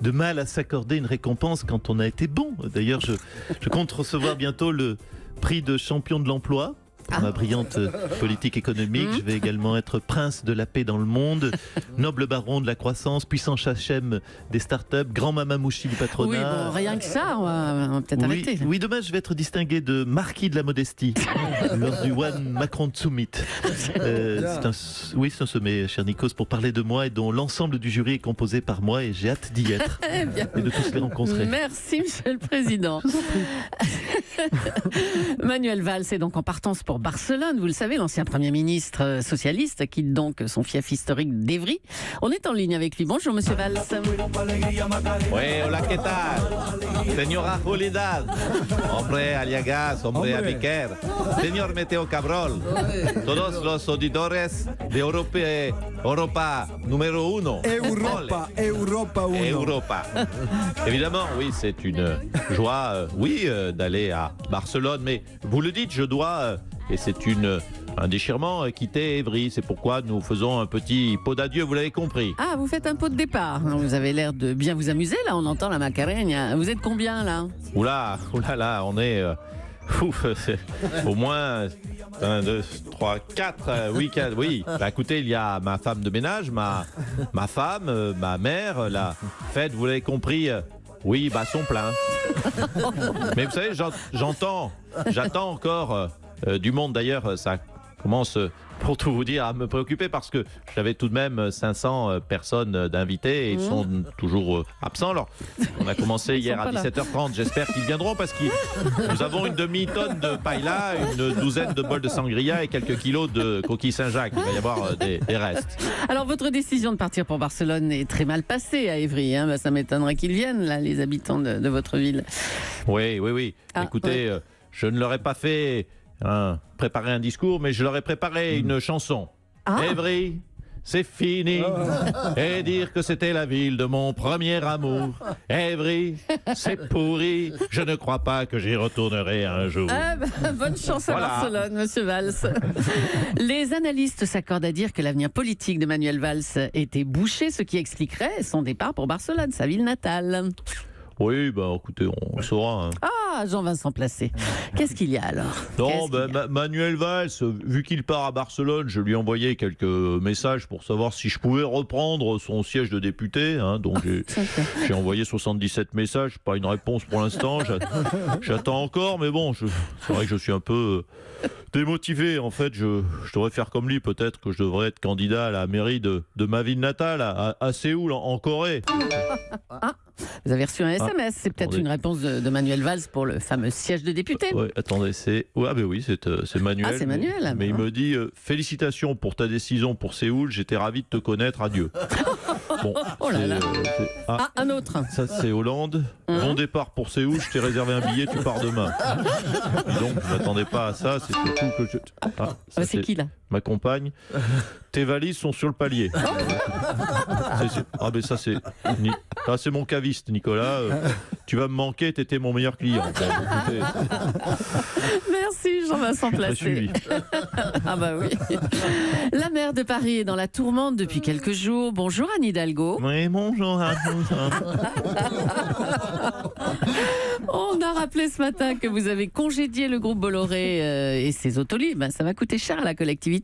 mal à s'accorder une récompense quand on a été bon. D'ailleurs, je compte recevoir bientôt le prix de champion de l'emploi pour ma brillante politique économique. Je vais également être prince de la paix dans le monde, noble baron de la croissance, puissant chachem des startups, grand mamamouchi du patronat. Oui, bon, rien que ça, on va peut-être arrêter. Oui, demain je vais être distingué de marquis de la modestie lors du One Macron Summit. C'est un sommet, cher Nikos, pour parler de moi et dont l'ensemble du jury est composé par moi et j'ai hâte d'y être et de tous les rencontrer. Merci, Monsieur le Président. Manuel Valls est donc en partance pour Barcelone. Vous le savez, l'ancien Premier ministre socialiste quitte donc son fief historique d'Evry. On est en ligne avec lui. Bonjour, Monsieur Valls. Oui, hola, ¿qué tal? Señora Julián, hombre Aliagas, hombre Abiquer, señor Meteo Cabrol, todos los auditores de Europa numéro 1. Europa 1. Europa. Évidemment, oui, c'est une joie, d'aller à Barcelone, mais vous le dites, je dois, et c'est un déchirement, quitter Évry. C'est pourquoi nous faisons un petit pot d'adieu, vous l'avez compris. Ah, vous faites un pot de départ. Vous avez l'air de bien vous amuser, là. On entend la Macarena. Vous êtes combien, là? Oula, on est au moins 1, 2, 3, 4 week-ends. Oui, bah, écoutez, il y a ma femme de ménage, ma femme, ma mère, la fête, vous l'avez compris. Oui, bah, sont pleins. Mais vous savez, j'attends encore du monde. D'ailleurs, ça commence, pour tout vous dire, à me préoccuper parce que j'avais tout de même 500 personnes d'invités et ils sont toujours absents. Alors, on a commencé hier à 17h30. J'espère qu'ils viendront parce que nous avons une demi-tonne de paella, une douzaine de bols de sangria et quelques kilos de coquilles Saint-Jacques. Il va y avoir des restes. Alors, votre décision de partir pour Barcelone est très mal passée à Évry. Bah, ça m'étonnerait qu'ils viennent, là, les habitants de votre ville. Oui. Ah, écoutez, je ne leur ai pas fait préparer un discours, mais je leur ai préparé une chanson. Évry, c'est fini. Et dire que c'était la ville de mon premier amour. Évry, c'est pourri. Je ne crois pas que j'y retournerai un jour. Bonne chance à Barcelone, Monsieur Valls. Les analystes s'accordent à dire que l'avenir politique de Manuel Valls était bouché, ce qui expliquerait son départ pour Barcelone, sa ville natale. Oui, écoutez, on le saura. Ah, Jean-Vincent Placé. Qu'est-ce qu'il y a alors? Non, Manuel Valls, vu qu'il part à Barcelone, je lui ai envoyé quelques messages pour savoir si je pouvais reprendre son siège de député. Donc j'ai envoyé 77 messages, pas une réponse pour l'instant. J'attends encore, mais bon, c'est vrai que je suis un peu démotivé. En fait, je devrais faire comme lui. Peut-être que je devrais être candidat à la mairie de ma ville natale, à Séoul, en Corée. Vous avez reçu un SMS, c'est peut-être une réponse de Manuel Valls pour le fameux siège de député. Oui, attendez, c'est Manuel. Ah, c'est Manuel. Mais il me dit félicitations pour ta décision pour Séoul, j'étais ravi de te connaître, adieu. Bon, oh là là. Un autre. Ça, c'est Hollande. Bon départ pour Séoul, je t'ai réservé un billet, tu pars demain. Donc, je m'attendais pas à ça, c'est surtout que c'est qui là? Ma compagne. Tes valises sont sur le palier. Mais ça, c'est mon caviste, Nicolas. Tu vas me manquer, t'étais mon meilleur client. Merci Jean-Vincent Placé. Ah bah oui. La maire de Paris est dans la tourmente depuis quelques jours. Bonjour Anne Hidalgo. Oui, bonjour à tous. On a rappelé ce matin que vous avez congédié le groupe Bolloré et ses Autolib. Ça va coûter cher à la collectivité.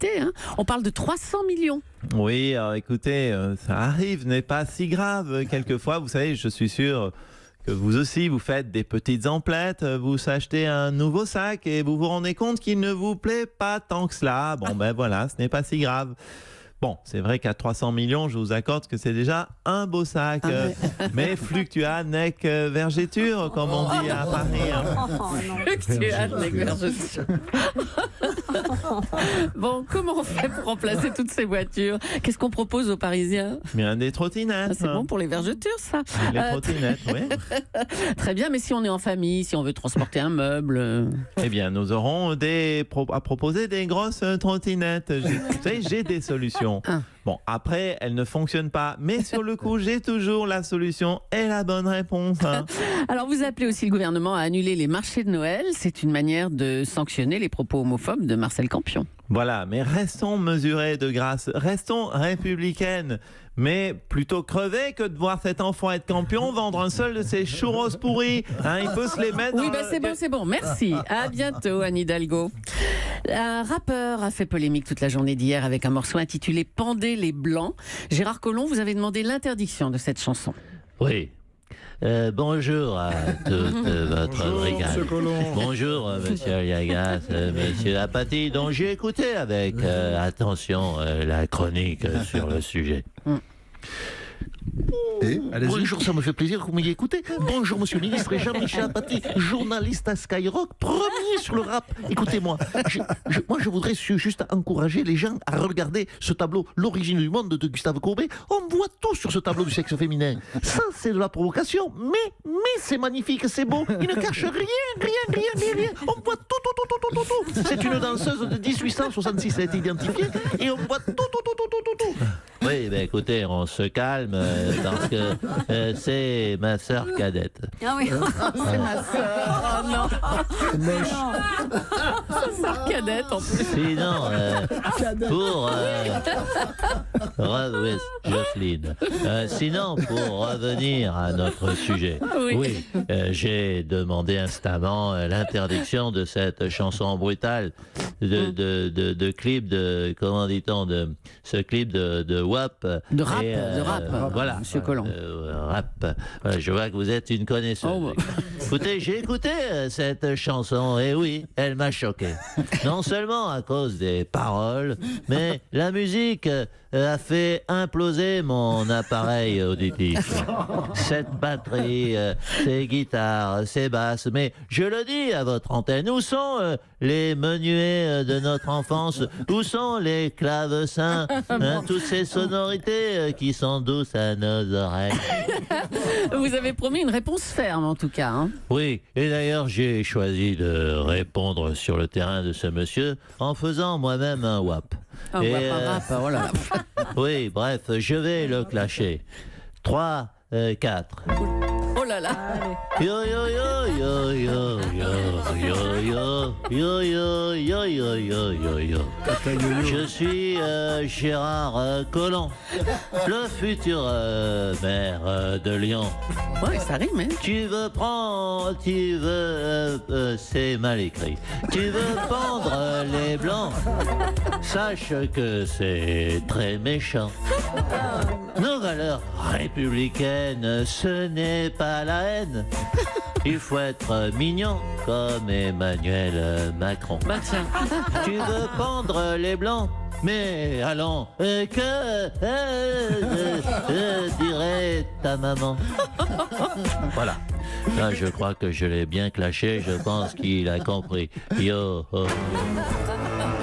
On parle de 300 millions. Oui, alors écoutez, ça arrive, n'est pas si grave. Quelquefois, vous savez, je suis sûr que vous aussi, vous faites des petites emplettes, vous achetez un nouveau sac et vous vous rendez compte qu'il ne vous plaît pas tant que cela. Bon, voilà, ce n'est pas si grave. Bon, c'est vrai qu'à 300 millions, je vous accorde que c'est déjà un beau sac. Mais fluctua nec vergetur, comme on dit à Paris. Fluctua nec vergetur. Bon, comment on fait pour remplacer toutes ces voitures? Qu'est-ce qu'on propose aux Parisiens? Bien des trottinettes. C'est bon pour les vergetures, ça. Les trottinettes, oui. Très bien, mais si on est en famille, si on veut transporter un meuble... Eh bien, nous aurons à proposer des grosses trottinettes. Vous savez, j'ai des solutions. Bon, après, elles ne fonctionnent pas. Mais sur le coup, j'ai toujours la solution et la bonne réponse. Alors, vous appelez aussi le gouvernement à annuler les marchés de Noël. C'est une manière de sanctionner les propos homophobes de Marcel Campion. Voilà, mais restons mesurés de grâce, restons républicaines. Mais plutôt crever que de voir cet enfant être campion vendre un seul de ses churros pourris. Il peut se les mettre... Oui, c'est bon. Merci. À bientôt, Anne Hidalgo. Un rappeur a fait polémique toute la journée d'hier avec un morceau intitulé « Pendez les Blancs ». Gérard Collomb, vous avez demandé l'interdiction de cette chanson. Oui. Bonjour à toute votre brigade. Bonjour Monsieur Aliagas, Monsieur Apathy, dont j'ai écouté avec attention la chronique sur le sujet. Allez-y. Bonjour, ça me fait plaisir que vous m'ayez écouté. Bonjour, monsieur le ministre, Jean-Michel Apathy, journaliste à Skyrock, premier sur le rap. Écoutez-moi, moi je voudrais juste encourager les gens à regarder ce tableau, L'origine du monde de Gustave Courbet. On voit tout sur ce tableau du sexe féminin. Ça, c'est de la provocation, mais c'est magnifique, c'est beau. Il ne cache rien. On voit tout. C'est une danseuse de 1866, elle a été identifiée, et on voit tout. Oui, ben écoutez, on se calme parce que c'est ma sœur cadette. Ah oui. C'est ma sœur. Oh non. Sa sœur cadette en plus. Sinon, pour oui, Jocelyne. Sinon, pour revenir à notre sujet, Oui. j'ai demandé instamment l'interdiction de cette chanson brutale, de clip de comment dit-on, de ce clip de WAP. De rap, Et, de rap, voilà, Monsieur Colomb. Rap. Voilà, je vois que vous êtes une connaisseuse. Oh, bah. Écoutez, j'ai écouté cette chanson et oui, elle m'a choqué. Non seulement à cause des paroles, mais la musique a fait imploser mon appareil auditif. Cette batterie, ces guitares, ces basses, mais je le dis à votre antenne, où sont les menuets de notre enfance? Où sont les clavecins, toutes ces sonorités qui sont douces à nos oreilles? Vous avez promis une réponse ferme en tout cas. Hein. Oui, et d'ailleurs j'ai choisi de répondre sur le terrain de ce monsieur en faisant moi-même un WAP. Un Et, WAP, un rap, voilà. Oui, bref, je vais le clasher. 3, 4. Oh là là. Yo yo yo yo yo yo yo yo yo yo yo yo yo yo. Je suis Gérard Collomb, le futur maire de Lyon. Ouais, ça rime, hein. C'est mal écrit. Tu veux pendre les blancs? Sache que c'est très méchant. Nos valeurs républicaines, ce n'est pas la haine. Il faut être mignon comme Emmanuel Macron. Bah tiens. Tu veux pendre les blancs? Mais allons, que dirait ta maman? Voilà. Là, je crois que je l'ai bien clashé. Je pense qu'il a compris. Yo.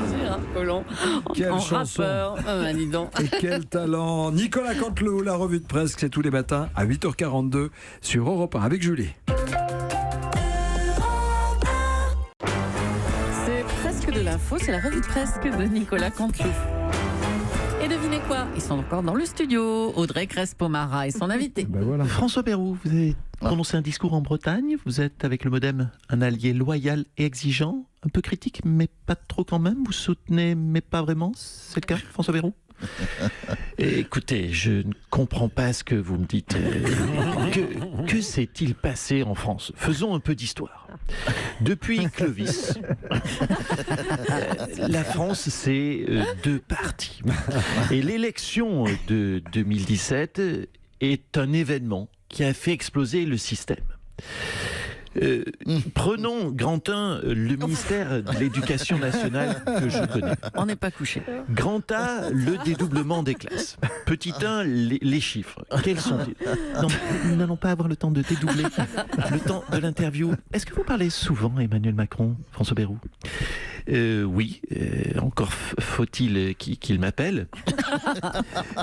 Gérard Collomb. Quelle en chanson. rappeur. Ah bah, dis donc. Et quel talent. Nicolas Canteloup, la revue de presse, c'est tous les matins à 8h42 sur Europe 1 avec Julie. C'est presque de l'info, c'est la revue de presse de Nicolas Canteloup. Et devinez quoi? Ils sont encore dans le studio. Audrey Crespo-Mara et son invité. Ben voilà. François Bayrou, vous avez prononcé un discours en Bretagne. Vous êtes avec le MoDem un allié loyal et exigeant, un peu critique, mais pas trop quand même. Vous soutenez, mais pas vraiment. C'est le cas, François Bayrou? Écoutez, je ne comprends pas ce que vous me dites. Que s'est-il passé en France? Faisons un peu d'histoire. Depuis Clovis, la France, c'est deux partis. Et l'élection de 2017 est un événement qui a fait exploser le système. Prenons grand 1, le ministère de l'Éducation nationale que je connais. On n'est pas couché. Grand A, le dédoublement des classes. Petit 1, les chiffres. Quels sont-ils? Non, nous n'allons pas avoir le temps de dédoubler le temps de l'interview. Est-ce que vous parlez souvent Emmanuel Macron, François Bayrou? Oui, encore faut-il qu'il m'appelle.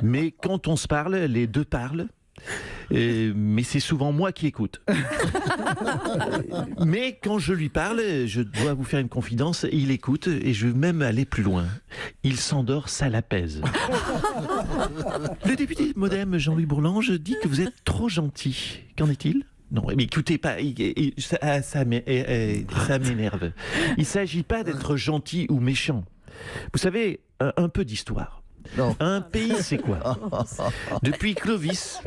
Mais quand on se parle, les deux parlent. Mais c'est souvent moi qui écoute. Mais quand je lui parle, je dois vous faire une confidence, il écoute et je veux même aller plus loin. Il s'endort, ça l'apaise. Le député MoDem Jean-Louis Bourlange dit que vous êtes trop gentil. Qu'en est-il? Non, mais écoutez pas, ça m'énerve. Il ne s'agit pas d'être gentil ou méchant. Vous savez, un peu d'histoire. Non. Un pays, c'est quoi? Depuis Clovis,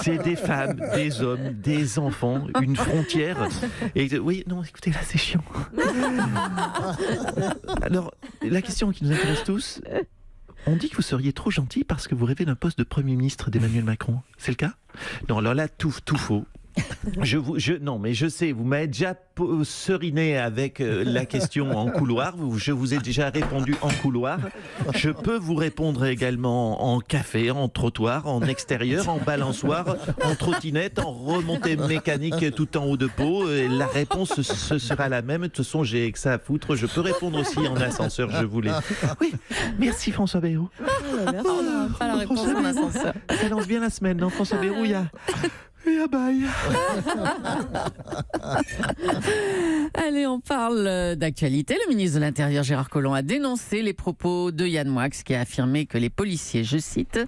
c'est des femmes, des hommes, des enfants, une frontière. Et oui, non, écoutez, là, c'est chiant. Alors, la question qui nous intéresse tous, on dit que vous seriez trop gentil parce que vous rêvez d'un poste de Premier ministre d'Emmanuel Macron. C'est le cas? Non, alors là, tout faux. Non, mais je sais, vous m'avez déjà seriné avec la question en couloir. Je vous ai déjà répondu en couloir. Je peux vous répondre également en café, en trottoir, en extérieur, en balançoire, en trottinette, en remontée mécanique tout en haut de peau. Et la réponse ce sera la même. De toute façon, j'ai que ça à foutre. Je peux répondre aussi en ascenseur, je voulais. Oui, merci François Bayrou. Merci. On n'a pas la réponse en ascenseur. Ça lance bien la semaine, non François Bayrou, il y a... bye. Allez, on parle d'actualité. Le ministre de l'Intérieur, Gérard Collomb, a dénoncé les propos de Yann Moix, qui a affirmé que les policiers, je cite,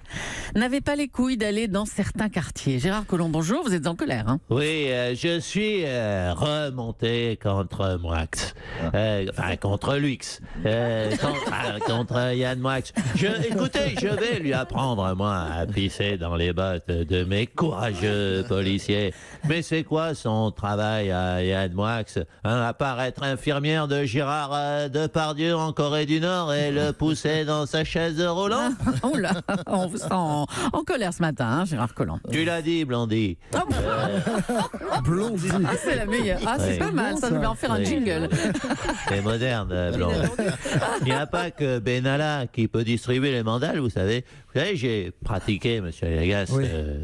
n'avaient pas les couilles d'aller dans certains quartiers. Gérard Collomb, bonjour, vous êtes en colère. Hein? Oui, je suis remonté contre Moix. Contre Luix. Contre Yann Moix. Écoutez, je vais lui apprendre, moi, à pisser dans les bottes de mes courageux policier. Mais c'est quoi son travail à Yann Moix, à part être infirmière de Gérard Depardieu en Corée du Nord et le pousser dans sa chaise roulant? Oh là, on vous sent en colère ce matin, hein, Gérard Collomb. Tu l'as dit, Blondie. Blondie. Ah, c'est la meilleure. Ah, c'est pas mal, ça devait en faire un jingle. C'est moderne, Blondie. Il n'y a pas que Benalla qui peut distribuer les mandales, vous savez. Vous savez, j'ai pratiqué, monsieur Lagas,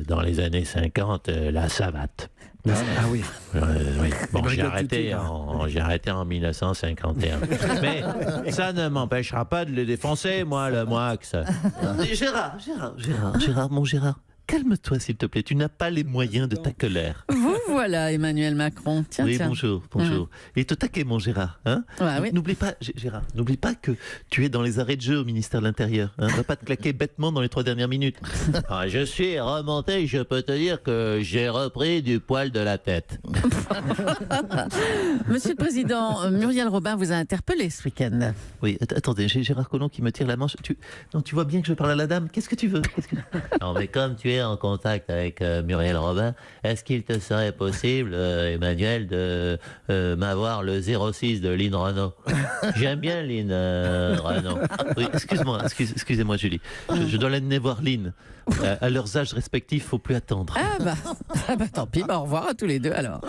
dans les années 50, la savate. Ah oui. Oui. Bon, j'ai Brigade arrêté en 1951. Mais ça ne m'empêchera pas de le défoncer, moi, le Moix. Gérard, mon Gérard. Calme-toi, s'il te plaît. Tu n'as pas les moyens de ta colère. Vous voilà, Emmanuel Macron. Tiens, Oui, tiens. bonjour. Et te taquer, mon Gérard. Hein Ouais, oui. N'oublie pas, Gérard, n'oublie pas que tu es dans les arrêts de jeu au ministère de l'Intérieur. Hein, va pas te claquer bêtement dans les 3 dernières minutes. Je suis remonté, je peux te dire que j'ai repris du poil de la tête. Monsieur le Président, Muriel Robin vous a interpellé ce week-end. Oui, attendez, j'ai Gérard Collomb qui me tire la manche. Tu vois bien que je parle à la dame. Qu'est-ce que tu veux? Non, mais comme tu es en contact avec Muriel Robin, est-ce qu'il te serait possible, Emmanuel, de m'avoir le 06 de Lynn Renault? J'aime bien Lynn Renault. Oui, excusez-moi, Julie. Je dois l'amener voir Lynn. À leurs âges respectifs, faut plus attendre. Ah bah tant pis, au revoir à tous les deux alors.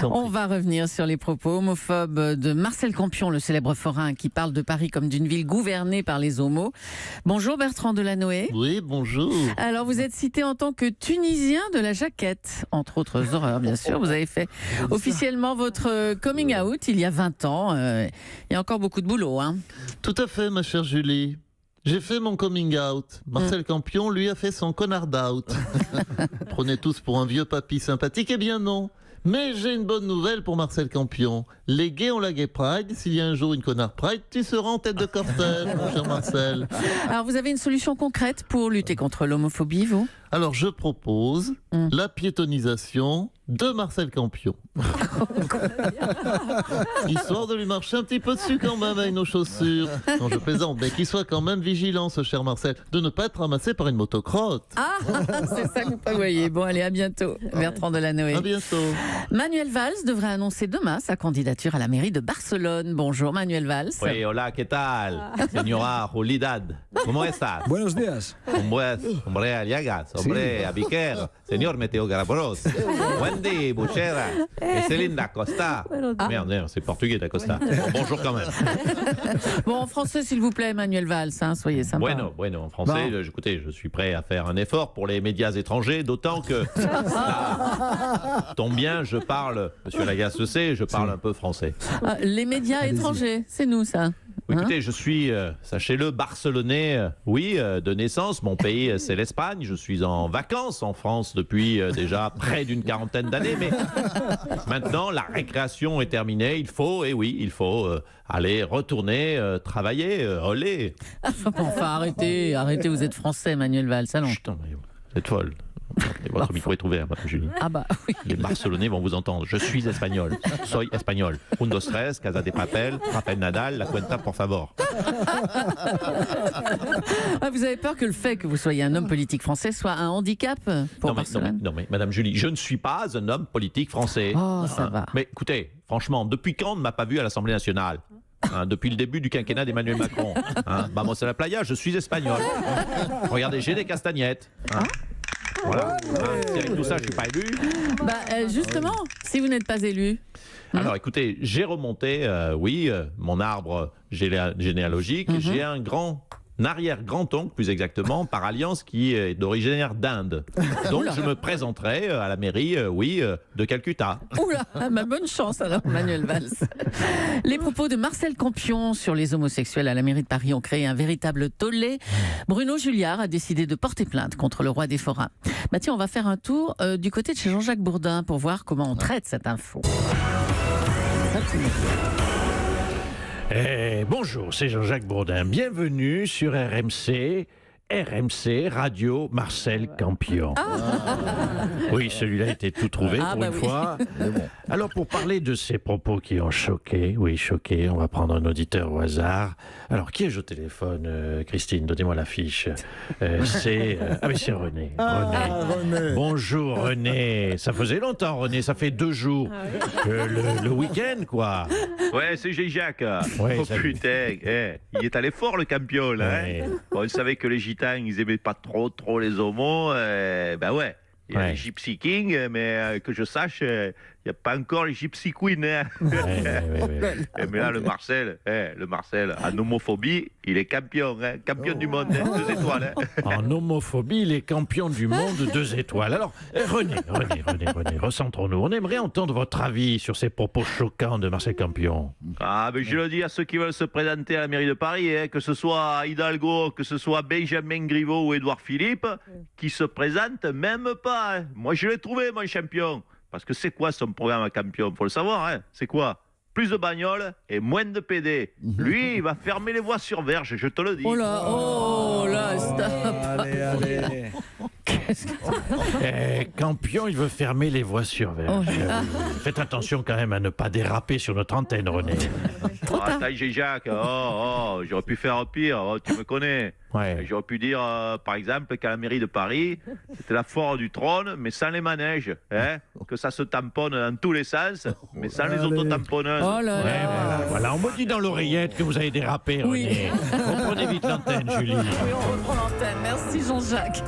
On va revenir sur les propos homophobes de Marcel Campion, le célèbre forain qui parle de Paris comme d'une ville gouvernée par les homos. Bonjour Bertrand Delanoë. Oui, bonjour. Alors vous êtes cité en tant que Tunisien de la jaquette, entre autres horreurs bien sûr. Vous avez fait officiellement votre coming out il y a 20 ans. Il y a encore beaucoup de boulot. Hein. Tout à fait, ma chère Julie. J'ai fait mon coming out. Marcel Campion, lui, a fait son connard out. Prenez tous pour un vieux papy sympathique. Eh bien non. Mais j'ai une bonne nouvelle pour Marcel Campion. Les gays ont la gay pride. S'il y a un jour une connard pride, tu seras en tête de cortège, mon cher Marcel. Alors vous avez une solution concrète pour lutter contre l'homophobie, vous ? Alors je propose la piétonisation de Marcel Campion. Histoire de lui marcher un petit peu dessus quand même avec nos chaussures. Non, je plaisante, mais qu'il soit quand même vigilant, ce cher Marcel, de ne pas être ramassé par une motocrotte. Ah, c'est ça que vous prévoyez. Bon, allez, à bientôt, Bertrand Delanoë. À bientôt. Manuel Valls devrait annoncer demain sa candidature à la mairie de Barcelone. Bonjour Manuel Valls. Oui, hola, ¿qué tal? Señora Julidad, ¿cómo estás? Buenos días. Hombre aliagas, hombre abiquer, señor Meteo Garabros, Wendy Bouchera, et Céline d'Acosta. Merde, c'est portugais d'Acosta. Bonjour quand même. Bon, en français, s'il vous plaît, Manuel Valls, hein, soyez sympa. Bueno, en français, écoutez, je suis prêt à faire un effort pour les médias étrangers, d'autant que, ça tombe bien, je parle, monsieur Lagasse le sait, je parle un peu français. Les médias étrangers, c'est nous ça. Oui, écoutez, je suis, sachez-le, barcelonais, de naissance. Mon pays, c'est l'Espagne. Je suis en vacances en France depuis déjà près d'une quarantaine d'années. Mais maintenant, la récréation est terminée. Il faut aller retourner travailler. Olé. Enfin, arrêtez, vous êtes français, Manuel Valls. Allons. Chut, vous êtes folle. Votre micro est ouvert, madame Julie. Ah bah oui. Les Barcelonais vont vous entendre. Je suis espagnol. Soy espagnol. Un, dos, tres, Casa de Papel, Rafael Nadal, la cuenta, por favor. Vous avez peur que le fait que vous soyez un homme politique français soit un handicap pour Barcelone ? Non mais, madame Julie, je ne suis pas un homme politique français. Oh, ça va. Mais écoutez, franchement, depuis quand on ne m'a pas vu à l'Assemblée nationale ? Depuis le début du quinquennat d'Emmanuel Macron. Vamos a la playa, je suis espagnol. Regardez, j'ai des castagnettes. Voilà. Si avec tout ça, je suis pas élu. Justement, si vous n'êtes pas élu. Alors, écoutez, j'ai remonté, mon arbre généalogique. J'ai un arrière-grand-oncle, plus exactement, par alliance, qui est d'origine d'Inde. Donc, je me présenterai à la mairie, de Calcutta. Oula, bonne chance alors, Manuel Valls. Les propos de Marcel Campion sur les homosexuels à la mairie de Paris ont créé un véritable tollé. Bruno Julliard a décidé de porter plainte contre le roi des forains. Tiens, on va faire un tour du côté de chez Jean-Jacques Bourdin pour voir comment on traite cette info. Bonjour, c'est Jean-Jacques Bourdin. Bienvenue sur RMC Radio Marcel Campion. Oui, celui-là était tout trouvé pour une fois. Alors, pour parler de ces propos qui ont choqué, on va prendre un auditeur au hasard. Alors, qui ai-je au téléphone, Christine? Donnez-moi la fiche. C'est René. René. Bonjour, René. Ça faisait longtemps, René. Ça fait 2 jours. Le week-end, quoi. Ouais, c'est Jacques. Ouais, oh putain, il est allé fort le campion là. Ouais. On savait que les gitans ils aimaient pas trop les homos. Il y a les Gypsy King, mais que je sache, il n'y a pas encore les Gypsy Queen. Hein. Mais là, le Marcel, en homophobie, il est campion, campion du monde, 2 étoiles. En homophobie, il est campion du monde 2 étoiles. Alors, René, recentrons-nous. On aimerait entendre votre avis sur ces propos choquants de Marcel Campion. Je le dis à ceux qui veulent se présenter à la mairie de Paris, que ce soit Hidalgo, que ce soit Benjamin Griveaux ou Édouard Philippe, qui se présentent même pas. Moi, je l'ai trouvé, mon champion. Parce que c'est quoi son programme à Campion? Faut le savoir, c'est quoi? Plus de bagnoles et moins de PD. Lui, il va fermer les voies sur verge, je te le dis. Oh là, stop. Allez. Campion, il veut fermer les voies sur verge. Faites attention quand même à ne pas déraper sur notre antenne, René. Trop tard. Jacques, j'aurais pu faire pire, tu me connais. Ouais. J'aurais pu dire, par exemple, qu'à la mairie de Paris, c'était la foire du trône, mais sans les manèges. Que ça se tamponne dans tous les sens, mais sans les autotamponneuses. Oh là là. Voilà, on me dit dans l'oreillette que vous avez dérapé, René. Reprenez vite l'antenne, Julie. Oui, on reprend l'antenne. Merci Jean-Jacques.